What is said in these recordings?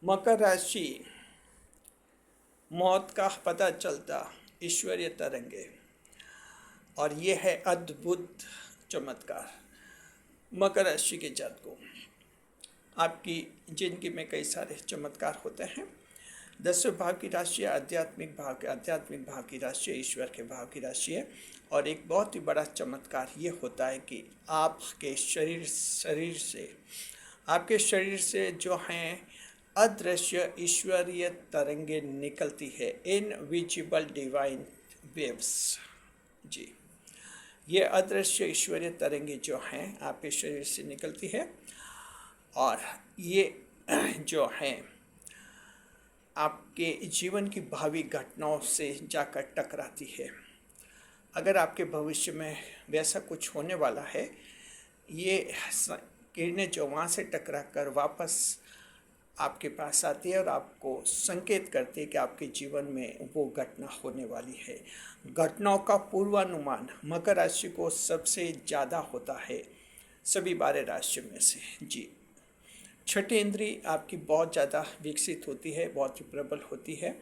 मकर राशि, मौत का पता चलता ईश्वरीय तरंगे, और ये है अद्भुत चमत्कार। मकर राशि के जातकों, आपकी जिंदगी में कई सारे चमत्कार होते हैं। 10वें भाव की राशि है आध्यात्मिक भाव की राशि है, ईश्वर के भाव की राशि है। और एक बहुत ही बड़ा चमत्कार ये होता है कि आपके शरीर से जो हैं अदृश्य ईश्वरीय तरंगे निकलती है, इनविजिबल डिवाइन वेव्स। जी, ये अदृश्य ईश्वरीय तरंगे जो हैं आपके शरीर से निकलती है, और ये जो हैं आपके जीवन की भावी घटनाओं से जाकर टकराती है। अगर आपके भविष्य में वैसा कुछ होने वाला है, ये किरणें जो वहाँ से टकरा कर वापस आपके पास आती है और आपको संकेत करती है कि आपके जीवन में वो घटना होने वाली है। घटनाओं का पूर्वानुमान मकर राशि को सबसे ज़्यादा होता है सभी 12 राशियों में से। जी, छठी इंद्री आपकी बहुत ज़्यादा विकसित होती है, बहुत ही प्रबल होती है।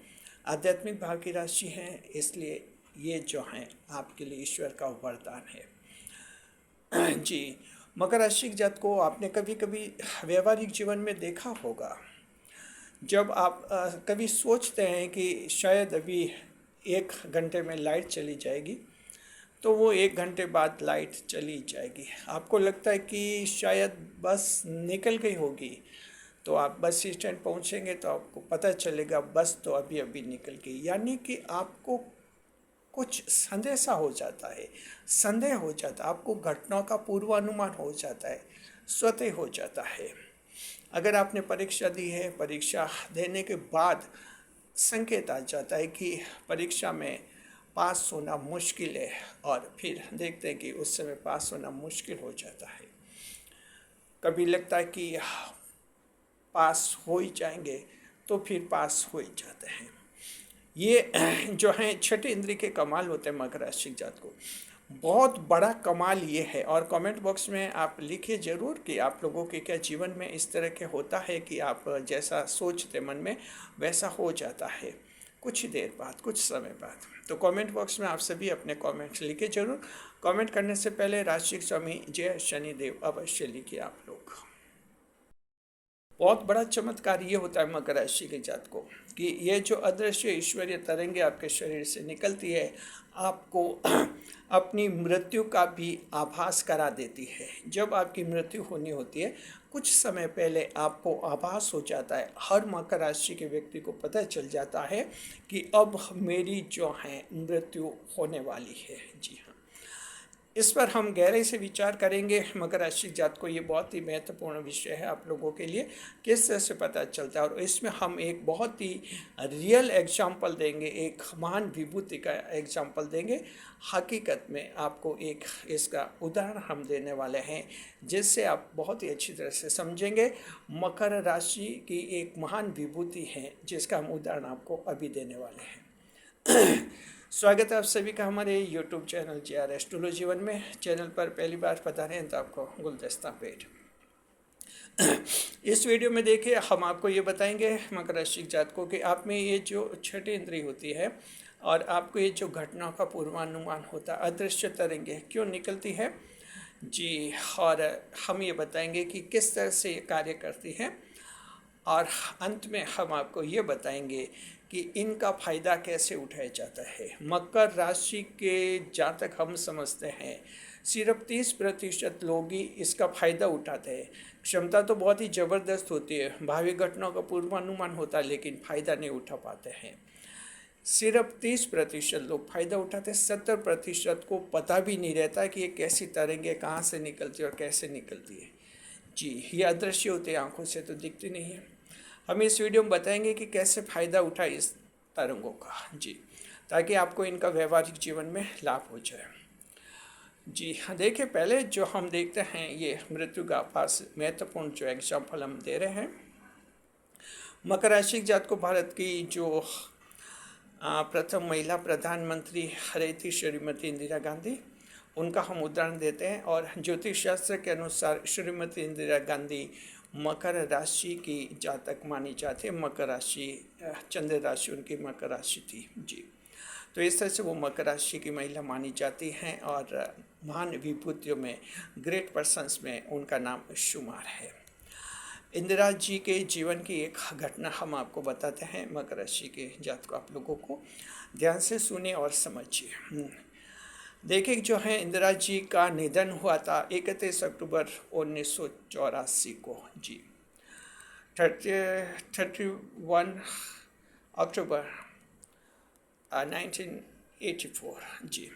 आध्यात्मिक भाव की राशि है, इसलिए ये जो हैं आपके लिए ईश्वर का वरदान है। जी, मकर राशि के जातक को आपने कभी कभी व्यवहारिक जीवन में देखा होगा, जब आप कभी सोचते हैं कि शायद अभी 1 घंटे में लाइट चली जाएगी, तो वो 1 घंटे बाद लाइट चली जाएगी। आपको लगता है कि शायद बस निकल गई होगी, तो आप बस स्टैंड पहुंचेंगे तो आपको पता चलेगा बस तो अभी अभी निकल गई। यानी कि आपको कुछ संदेशा हो जाता है, संदेह हो जाता है, आपको घटनाओं का पूर्वानुमान हो जाता है, स्वतः हो जाता है। अगर आपने परीक्षा दी है, परीक्षा देने के बाद संकेत आ जाता है कि परीक्षा में पास होना मुश्किल है, और फिर देखते हैं कि उस समय पास होना मुश्किल हो जाता है। कभी लगता है कि पास हो ही जाएंगे, तो फिर पास हो ही जाते हैं। ये जो हैं छठी इंद्री के कमाल होते हैं मकर राशि जात को। बहुत बड़ा कमाल ये है, और कमेंट बॉक्स में आप लिखिए ज़रूर कि आप लोगों के क्या जीवन में इस तरह के होता है कि आप जैसा सोचते मन में वैसा हो जाता है कुछ ही देर बाद, कुछ समय बाद। तो कमेंट बॉक्स में आप सभी अपने कमेंट्स लिखिए ज़रूर। कमेंट करने से पहले राशि स्वामी जय शनिदेव अवश्य लिखिए आप लोग। बहुत बड़ा चमत्कार ये होता है मकर राशि के जात को कि ये जो अदृश्य ईश्वरीय तरंगे आपके शरीर से निकलती है, आपको अपनी मृत्यु का भी आभास करा देती है। जब आपकी मृत्यु होनी होती है, कुछ समय पहले आपको आभास हो जाता है, हर मकर राशि के व्यक्ति को पता चल जाता है कि अब मेरी जो है मृत्यु होने वाली है। जी हाँ, इस पर हम गहराई से विचार करेंगे। मकर राशि जात को ये बहुत ही महत्वपूर्ण विषय है आप लोगों के लिए, किस तरह से पता चलता है। और इसमें हम एक बहुत ही रियल एग्जाम्पल देंगे, एक महान विभूति का एग्जाम्पल देंगे। हकीकत में आपको एक इसका उदाहरण हम देने वाले हैं, जिससे आप बहुत ही अच्छी तरह से समझेंगे। मकर राशि की एक महान विभूति है जिसका हम उदाहरण आपको अभी देने वाले हैं। स्वागत है आप सभी का हमारे YouTube channel JR astrology one में। चैनल पर पहली बार पधारे हैं तो आपको गुलदस्ता पेट। इस वीडियो में देखिए, हम आपको ये बताएंगे मकर राशि जातकों के आप में ये जो छठी इंद्री होती है, और आपको ये जो घटनाओं का पूर्वानुमान होता है, अदृश्य तरंगे क्यों निकलती है। जी, और हम ये बताएंगे कि किस तरह से ये कार्य करती है, और अंत में हम आपको ये बताएंगे कि इनका फ़ायदा कैसे उठाया जाता है। मकर राशि के जातक हम समझते हैं सिर्फ 30% लोग ही इसका फ़ायदा उठाते हैं। क्षमता तो बहुत ही ज़बरदस्त होती है, भावी घटनाओं का पूर्वानुमान होता है, लेकिन फ़ायदा नहीं उठा पाते हैं। सिर्फ 30% लोग फ़ायदा उठाते हैं, 70% को पता भी नहीं रहता कि ये कैसी तरंगे कहाँ से निकलती है और कैसे निकलती है। जी, ये अदृश्य होती है, आँखों से तो दिखती नहीं है। हम इस वीडियो में बताएंगे कि कैसे फ़ायदा उठाए इस तरंगों का। जी, ताकि आपको इनका व्यवहारिक जीवन में लाभ हो जाए। जी हाँ, देखिए, पहले जो हम देखते हैं ये मृत्यु का पास महत्वपूर्ण जो एग्जाम्पल हम दे रहे हैं। मकर राशि जात को भारत की जो प्रथम महिला प्रधानमंत्री रही थी श्रीमती इंदिरा गांधी, उनका हम उदाहरण देते हैं। और ज्योतिष शास्त्र के अनुसार श्रीमती इंदिरा गांधी मकर राशि की जातक मानी जाती है। मकर राशि चंद्र राशि उनकी मकर राशि थी जी। तो इस तरह से वो मकर राशि की महिला मानी जाती हैं और महान विभूतियों में, ग्रेट पर्सन्स में उनका नाम शुमार है। इंदिरा जी के जीवन की एक घटना हम आपको बताते हैं। मकर राशि के जातक आप लोगों को ध्यान से सुनिए और समझिए। देखिए जो है, इंदिरा जी का निधन हुआ था 31 अक्टूबर 1984 को जी। 31 अक्टूबर 1984 जी।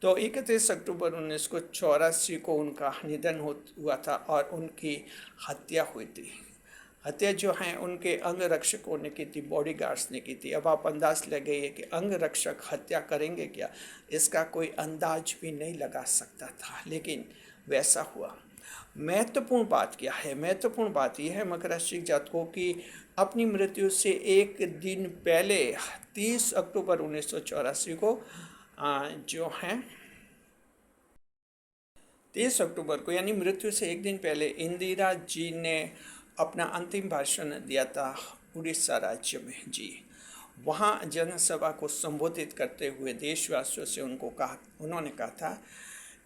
तो 31 अक्टूबर 1984 को उनका निधन हुआ था और उनकी हत्या हुई थी। हत्या जो है उनके अंग रक्षकों ने की थी, बॉडीगार्ड्स ने की थी। अब आप अंदाज लगाइए कि अंग रक्षक हत्या करेंगे क्या, इसका कोई अंदाज भी नहीं लगा सकता था, लेकिन वैसा हुआ। महत्वपूर्ण बात क्या है? महत्वपूर्ण बात यह है मकर राशि जातकों की अपनी मृत्यु से एक दिन पहले 30 अक्टूबर 1984 को जो है 30 अक्टूबर को यानी मृत्यु से एक दिन पहले इंदिरा जी ने अपना अंतिम भाषण दिया था उड़ीसा राज्य में जी। वहाँ जनसभा को संबोधित करते हुए देशवासियों से उन्होंने कहा था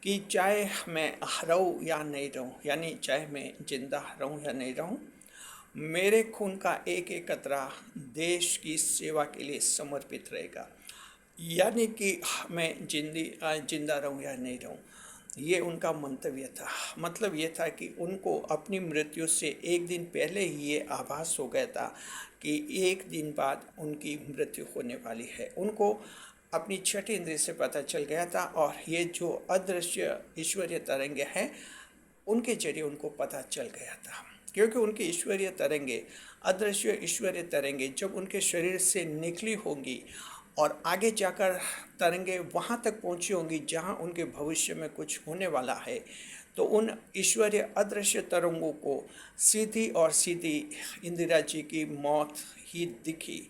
कि चाहे मैं रहूँ या नहीं रहूँ, यानी चाहे मैं जिंदा रहूँ या नहीं रहूँ, मेरे खून का एक एक कतरा देश की सेवा के लिए समर्पित रहेगा। यानी कि मैं जिंदा रहूँ या नहीं रहूँ, ये उनका मंतव्य था। मतलब ये था कि उनको अपनी मृत्यु से एक दिन पहले ही ये आभास हो गया था कि एक दिन बाद उनकी मृत्यु होने वाली है। उनको अपनी छठी इंद्रिय से पता चल गया था और ये जो अदृश्य ईश्वरीय तरंगे हैं उनके जरिए उनको पता चल गया था, क्योंकि उनकी ईश्वरीय तरंगे, अदृश्य ईश्वरीय तरंगे जब उनके शरीर से निकली होंगी और आगे जाकर तरंगे वहाँ तक पहुँची होंगी जहाँ उनके भविष्य में कुछ होने वाला है, तो उन ईश्वरीय अदृश्य तरंगों को सीधी और सीधी इंदिरा जी की मौत ही दिखी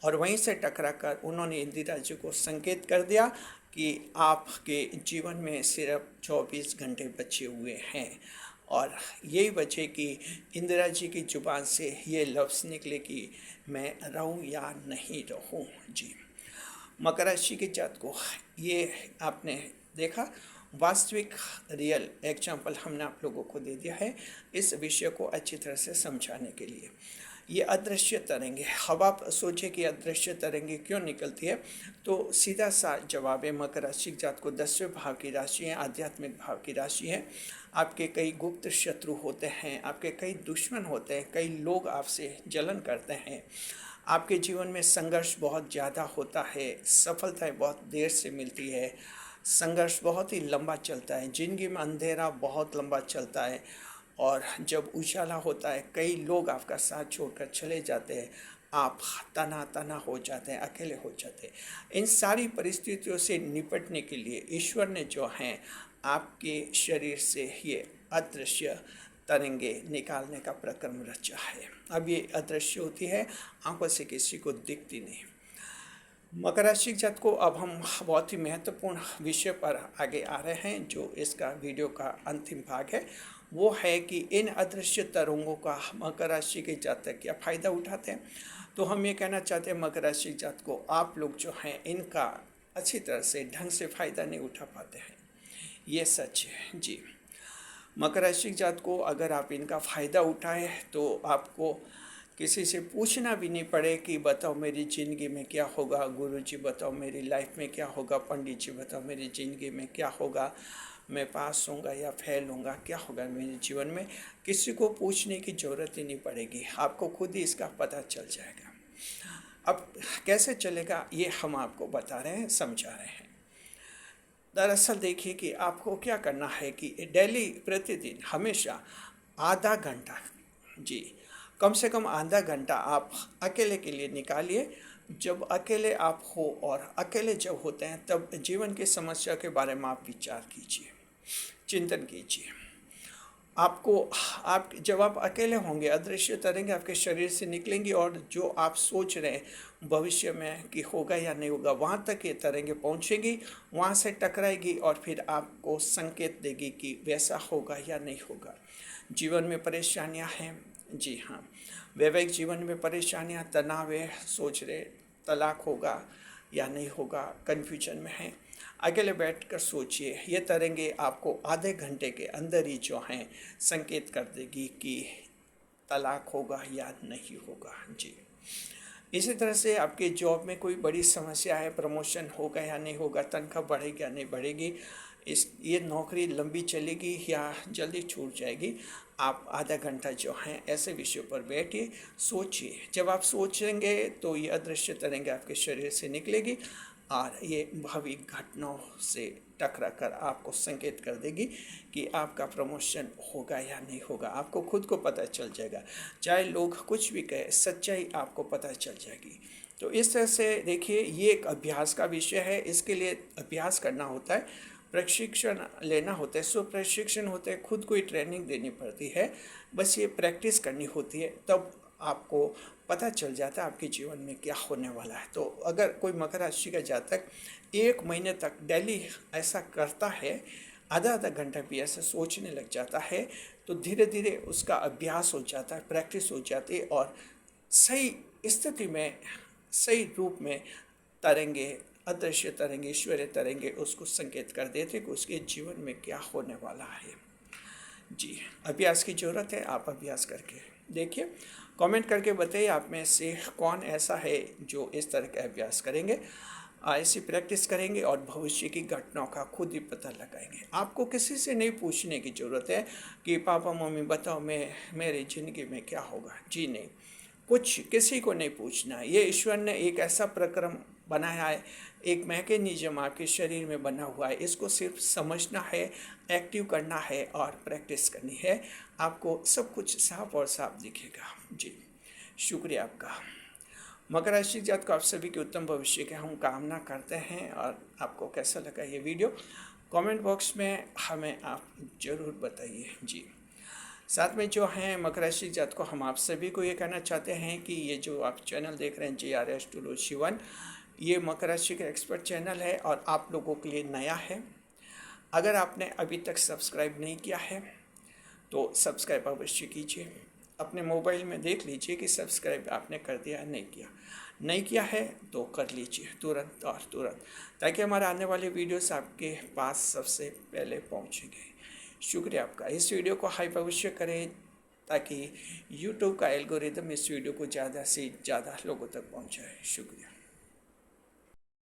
और वहीं से टकराकर उन्होंने इंदिरा जी को संकेत कर दिया कि आपके जीवन में सिर्फ 24 घंटे बचे हुए हैं। और यही वजह कि इंदिरा जी की जुबान से ये लफ्ज़ निकले कि मैं रहूं या नहीं रहूं जी। मकर राशि के जातकों, ये आपने देखा, वास्तविक रियल एग्जाम्पल हमने आप लोगों को दे दिया है इस विषय को अच्छी तरह से समझाने के लिए। ये अदृश्य तरंगे, अब आप सोचिए कि अदृश्य तरंगे क्यों निकलती है, तो सीधा सा जवाब है मकर राशि जात को 10वें भाव की राशि है, आध्यात्मिक भाव की राशि है। आपके कई गुप्त शत्रु होते हैं, आपके कई दुश्मन होते हैं, कई लोग आपसे जलन करते हैं, आपके जीवन में संघर्ष बहुत ज़्यादा होता है, सफलताएं बहुत देर से मिलती है, संघर्ष बहुत ही लंबा चलता है, जिंदगी में अंधेरा बहुत लंबा चलता है और जब उजाला होता है कई लोग आपका साथ छोड़कर चले जाते हैं, आप तना तना हो जाते हैं, अकेले हो जाते हैं। इन सारी परिस्थितियों से निपटने के लिए ईश्वर ने जो हैं आपके शरीर से ये अदृश्य तरंगे निकालने का प्रक्रम रचा है। अब ये अदृश्य होती है, आंखों से किसी को दिखती नहीं। मकर राशि जात को अब हम बहुत ही महत्वपूर्ण विषय पर आगे आ रहे हैं, जो इसका वीडियो का अंतिम भाग है। वो है कि इन अदृश्य तरंगों का मकर राशि के जातक क्या फ़ायदा उठाते हैं। तो हम ये कहना चाहते हैं मकर राशि जात को, आप लोग जो हैं इनका अच्छी तरह से ढंग से फ़ायदा नहीं उठा पाते हैं, ये सच है जी। मकर राशि जात को अगर आप इनका फ़ायदा उठाएं तो आपको किसी से पूछना भी नहीं पड़े कि बताओ मेरी ज़िंदगी में क्या होगा, गुरुजी बताओ मेरी लाइफ में क्या होगा, पंडित जी बताओ मेरी ज़िंदगी में क्या होगा, मैं पास होऊंगा या फेल होऊंगा, क्या होगा मेरे जीवन में। किसी को पूछने की ज़रूरत ही नहीं पड़ेगी, आपको खुद ही इसका पता चल जाएगा। अब कैसे चलेगा ये हम आपको बता रहे हैं, समझा रहे हैं। दरअसल देखिए कि आपको क्या करना है कि डेली प्रतिदिन हमेशा आधा घंटा जी, कम से कम आधा घंटा आप अकेले के लिए निकालिए। जब अकेले आप हो और अकेले जब होते हैं तब जीवन की समस्या के बारे में आप विचार कीजिए, चिंतन कीजिए। आप जब आप अकेले होंगे अदृश्य तरंगे आपके शरीर से निकलेंगी और जो आप सोच रहे हैं भविष्य में कि होगा या नहीं होगा, वहाँ तक ये तरंगे पहुँचेंगी, वहाँ से टकराएगी और फिर आपको संकेत देगी कि वैसा होगा या नहीं होगा। जीवन में परेशानियां हैं, जी हाँ, वैवाहिक जीवन में परेशानियां, तनाव है, सोच रहे तलाक होगा या नहीं होगा, कन्फ्यूजन में है, अकेले बैठकर सोचिए। ये तरंगे आपको आधे घंटे के अंदर ही जो हैं संकेत कर देगी कि तलाक होगा या नहीं होगा। जी, इसी तरह से आपके जॉब में कोई बड़ी समस्या है, प्रमोशन होगा या नहीं होगा, तनख्वाह बढ़ेगी या नहीं बढ़ेगी, ये नौकरी लंबी चलेगी या जल्दी छूट जाएगी, आप आधा घंटा जो है ऐसे विषयों पर बैठिए, सोचिए। जब आप सोचेंगे तो ये अदृश्य तरंगे आपके शरीर से निकलेगी और ये भावी घटनाओं से टकरा कर आपको संकेत कर देगी कि आपका प्रमोशन होगा या नहीं होगा। आपको खुद को पता चल जाएगा, चाहे लोग कुछ भी कहे, सच्चाई आपको पता चल जाएगी। तो इस तरह से देखिए, ये एक अभ्यास का विषय है, इसके लिए अभ्यास करना होता है, प्रशिक्षण लेना होता है, सो प्रशिक्षण होते हैं, खुद को ही ट्रेनिंग देनी पड़ती है, बस ये प्रैक्टिस करनी होती है, तब आपको पता चल जाता है आपके जीवन में क्या होने वाला है। तो अगर कोई मकर राशि का जातक 1 महीने तक डेली ऐसा करता है, आधा आधा घंटा भी ऐसा सोचने लग जाता है, तो धीरे धीरे उसका अभ्यास हो जाता है, प्रैक्टिस हो जाती है और सही स्थिति में, सही रूप में तरंगे, अदृश्य तरंगे, ईश्वरीय तरंगे उसको संकेत कर देते कि उसके जीवन में क्या होने वाला है। जी, अभ्यास की ज़रूरत है, आप अभ्यास करके देखिए। कमेंट करके बताइए आप में से कौन ऐसा है जो इस तरह का अभ्यास करेंगे, ऐसी प्रैक्टिस करेंगे और भविष्य की घटनाओं का खुद ही पता लगाएंगे। आपको किसी से नहीं पूछने की ज़रूरत है कि पापा मम्मी बताओ मेरी ज़िंदगी में क्या होगा। जी नहीं, कुछ किसी को नहीं पूछना है। ये ईश्वर ने एक ऐसा प्रक्रम बनाया है, एक मैकेनिज्म आपके शरीर में बना हुआ है, इसको सिर्फ समझना है, एक्टिव करना है और प्रैक्टिस करनी है, आपको सब कुछ साफ और साफ दिखेगा। जी, शुक्रिया आपका। मकर राशि जातक को आप सभी के उत्तम भविष्य की हम कामना करते हैं। और आपको कैसा लगा ये वीडियो, कमेंट बॉक्स में हमें आप ज़रूर बताइए। जी, साथ में जो हैं मकर राशि जातक को हम आप सभी को ये कहना चाहते हैं कि ये जो आप चैनल देख रहे हैं JR एस्ट्रोलॉजी 1, ये मकर राशि का एक्सपर्ट चैनल है और आप लोगों के लिए नया है। अगर आपने अभी तक सब्सक्राइब नहीं किया है तो सब्सक्राइब अवश्य कीजिए। अपने मोबाइल में देख लीजिए कि सब्सक्राइब आपने कर दिया है, नहीं किया है तो कर लीजिए तुरंत और तुरंत, ताकि हमारे आने वाले वीडियोस आपके पास सबसे पहले पहुंचेंगे। शुक्रिया आपका। इस वीडियो को हाइप अवश्य करें ताकि YouTube का एल्गोरिदम इस वीडियो को ज़्यादा से ज़्यादा लोगों तक पहुंचाए। शुक्रिया।